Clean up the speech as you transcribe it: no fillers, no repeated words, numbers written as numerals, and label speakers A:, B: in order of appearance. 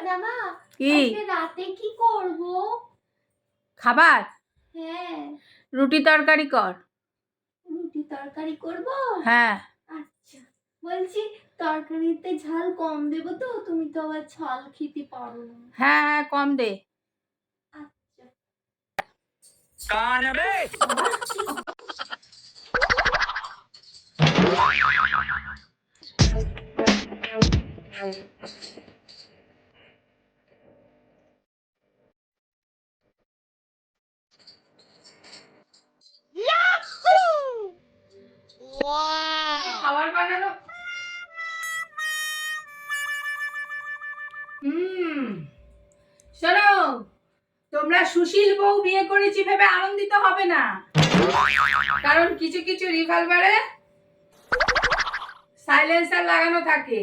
A: জামা
B: কি
A: আজকে রাতে কি করব?
B: খাবার?
A: হ্যাঁ,
B: রুটি তরকারি কর।
A: রুটি তরকারি করব।
B: হ্যাঁ।
A: আচ্ছা, বলছি তরকারিতে ঝাল কম দেব তো? তুমি তো আবার ঝাল খেতে পারো না।
B: হ্যাঁ হ্যাঁ, কম দে।
A: আচ্ছা।
C: কানবে
B: খাবার বানানো। শোনো, তোমরা সুশীল বউ বিয়ে করেছি ভেবে আনন্দিত হবে না, কারণ কিছু কিছু রিভলভারে সাইলেন্সার লাগানো থাকে।